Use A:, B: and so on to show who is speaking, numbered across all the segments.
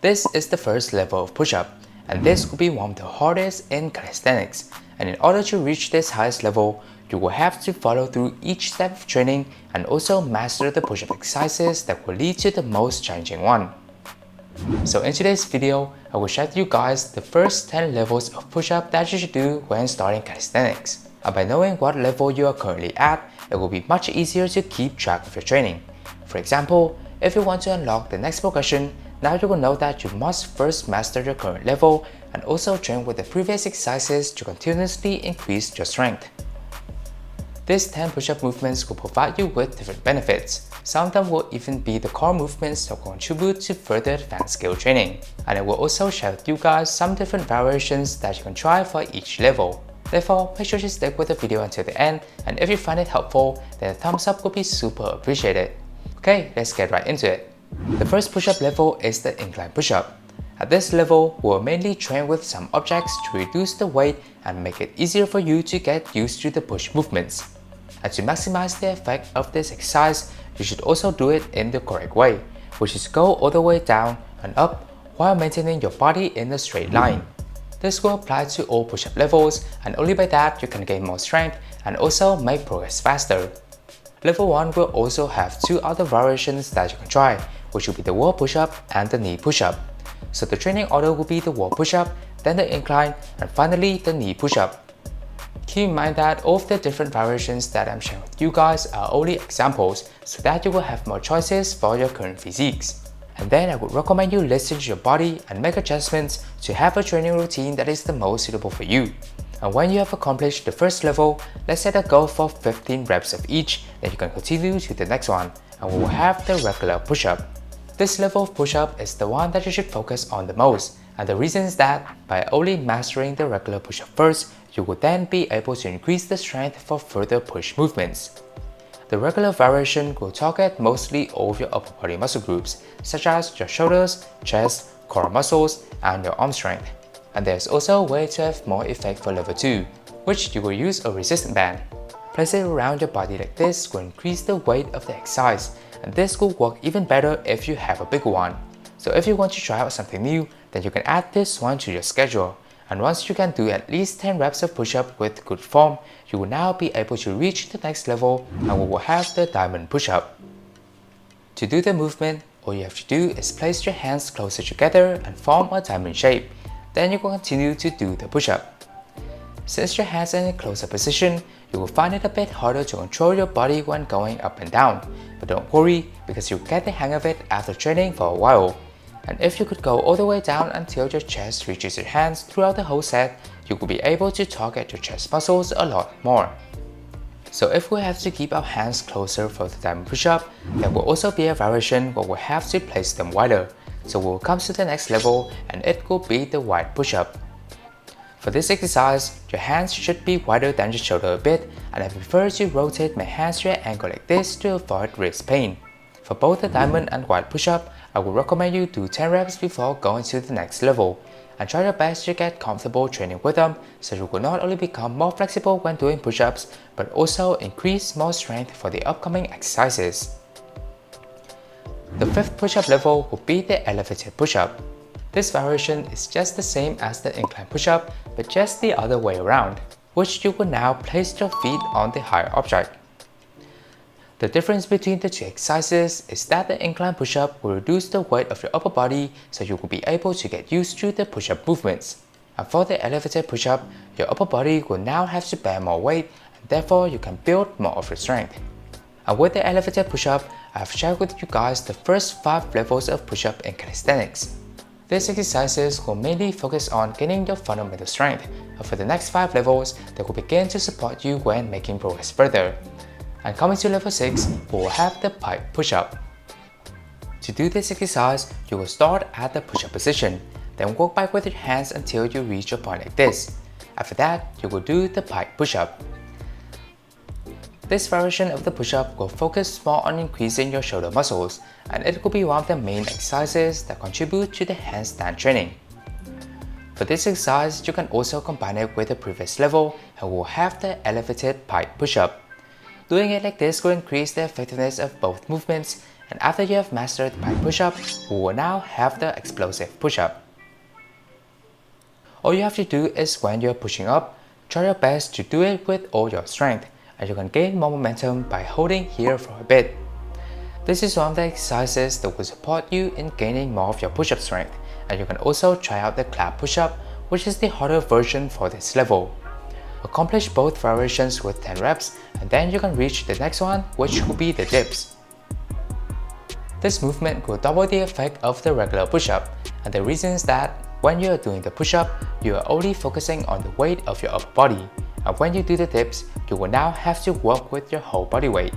A: This is the first level of push-up, and this will be one of the hardest in calisthenics. And in order to reach this highest level, you will have to follow through each step of training and also master the push-up exercises that will lead to the most challenging one. So in today's video, I will share with you guys the first 10 levels of push-up that you should do when starting calisthenics. And by knowing what level you are currently at, it will be much easier to keep track of your training. For example, if you want to unlock the next progression, now you will know that you must first master your current level and also train with the previous exercises to continuously increase your strength. These 10 push-up movements will provide you with different benefits. Some of them will even be the core movements that will contribute to further advanced skill training. And I will also share with you guys some different variations that you can try for each level. Therefore, make sure to stick with the video until the end, and if you find it helpful, then a thumbs up would be super appreciated. Okay, let's get right into it. The first push-up level is the incline push-up. At this level, we'll mainly train with some objects to reduce the weight and make it easier for you to get used to the push movements. And to maximize the effect of this exercise, you should also do it in the correct way, which is go all the way down and up while maintaining your body in a straight line. This will apply to all push-up levels, and only by that you can gain more strength and also make progress faster. Level 1 will also have two other variations that you can try, which will be the wall push-up and the knee push-up. So the training order will be the wall push-up, then the incline, and finally the knee push-up. Keep in mind that all of the different variations that I'm sharing with you guys are only examples, so that you will have more choices for your current physiques. And then I would recommend you listen to your body and make adjustments to have a training routine that is the most suitable for you. And when you have accomplished the first level, let's set a goal for 15 reps of each, then you can continue to the next one, and we will have the regular push-up. This level of push-up is the one that you should focus on the most, and the reason is that by only mastering the regular push-up first, you will then be able to increase the strength for further push movements. The regular variation will target mostly all of your upper body muscle groups, such as your shoulders, chest, core muscles, and your arm strength. And there's also a way to have more effect for level 2, which you will use a resistance band. Place it around your body like this to increase the weight of the exercise, and this will work even better if you have a bigger one. So if you want to try out something new, then you can add this one to your schedule. And once you can do at least 10 reps of push-up with good form, you will now be able to reach the next level, and we will have the diamond push-up. To do the movement, all you have to do is place your hands closer together and form a diamond shape. Then you will continue to do the push-up. Since your hands are in a closer position, you will find it a bit harder to control your body when going up and down. But don't worry, because you'll get the hang of it after training for a while. And if you could go all the way down until your chest reaches your hands throughout the whole set, you will be able to target your chest muscles a lot more. So if we have to keep our hands closer for the diamond push-up, there will also be a variation where we'll have to place them wider. So we'll come to the next level, and it will be the wide push-up. For this exercise, your hands should be wider than your shoulder a bit, and I prefer to rotate my hands to an angle like this to avoid wrist pain. For both the diamond and wide push-up, I would recommend you do 10 reps before going to the next level, and try your best to get comfortable training with them, so you will not only become more flexible when doing push-ups, but also increase more strength for the upcoming exercises. The fifth push-up level will be the elevated push-up. This variation is just the same as the incline push-up, but just the other way around, which you will now place your feet on the higher object. The difference between the two exercises is that the incline push-up will reduce the weight of your upper body, so you will be able to get used to the push-up movements. And for the elevated push-up, your upper body will now have to bear more weight, and therefore you can build more of your strength. And with the elevated push-up, I have shared with you guys the first 5 levels of push-up in calisthenics. These exercises will mainly focus on gaining your fundamental strength, and for the next 5 levels, they will begin to support you when making progress further. And coming to level 6, we will have the pike push-up. To do this exercise, you will start at the push-up position, then walk back with your hands until you reach a point like this. After that, you will do the pike push-up. This variation of the push-up will focus more on increasing your shoulder muscles, and it will be one of the main exercises that contribute to the handstand training. For this exercise, you can also combine it with the previous level, and we will have the elevated pike push-up. Doing it like this will increase the effectiveness of both movements, And after you have mastered the pike push-up, we will now have the explosive push-up. All you have to do is when you're pushing up, try your best to do it with all your strength, and you can gain more momentum by holding here for a bit. This is one of the exercises that will support you in gaining more of your push-up strength, and you can also try out the clap push-up, which is the harder version for this level. Accomplish both variations with 10 reps, and then you can reach the next one, which will be the dips. This movement will double the effect of the regular push-up, and the reason is that when you are doing the push-up, you are only focusing on the weight of your upper body, and when you do the dips, you will now have to work with your whole body weight.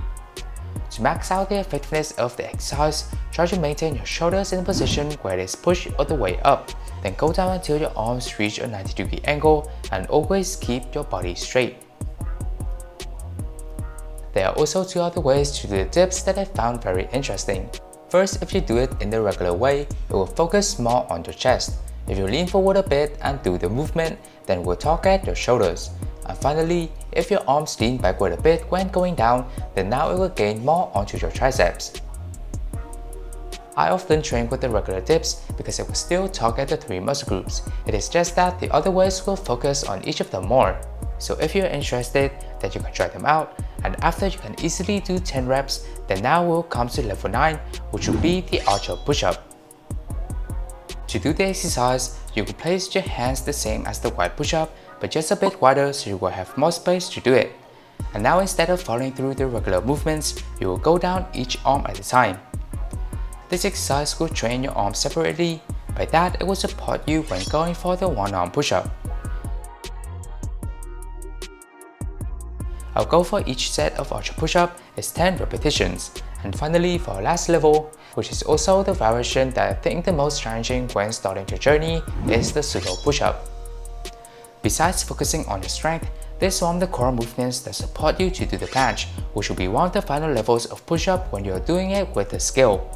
A: To max out the effectiveness of the exercise, try to maintain your shoulders in a position where it is pushed all the way up, then go down until your arms reach a 90-degree angle, and always keep your body straight. There are also two other ways to do the dips that I found very interesting. First, if you do it in the regular way, it will focus more on your chest. If you lean forward a bit and do the movement, then it will target your shoulders. And finally, if your arms lean backward a bit when going down, then now it will gain more onto your triceps. I often train with the regular dips because it will still target the 3 muscle groups. It is just that the other ways will focus on each of them more. So if you're interested, then you can try them out, and after you can easily do 10 reps, then now we'll come to level 9, which will be the archer push-up. To do the exercise, you will place your hands the same as the wide push-up, but just a bit wider so you will have more space to do it. And now instead of following through the regular movements, you will go down each arm at a time. This exercise will train your arms separately, by that it will support you when going for the one-arm push-up. Our goal for each set of archer push-up is 10 repetitions. And finally, for our last level, which is also the variation that I think the most challenging when starting your journey, is the pseudo push-up. Besides focusing on your strength, this is one of the core movements that support you to do the planche, which will be one of the final levels of push-up when you are doing it with a skill.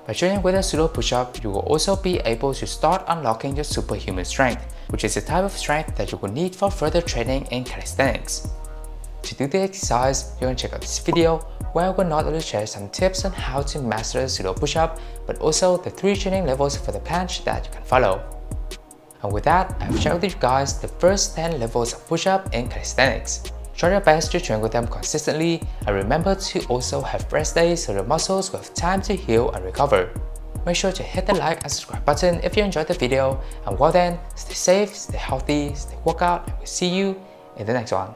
A: By training with a pseudo push-up, you will also be able to start unlocking your superhuman strength, which is a type of strength that you will need for further training in calisthenics. To do the exercise, you can check out this video where I will not only share some tips on how to master the pseudo push-up, but also the 3 training levels for the planche that you can follow. And with that, I've shared with you guys the first 10 levels of push-up in calisthenics. Try your best to train with them consistently, and remember to also have rest days so the muscles will have time to heal and recover. Make sure to hit the like and subscribe button if you enjoyed the video, and well then, stay safe, stay healthy, stay workout, and we'll see you in the next one.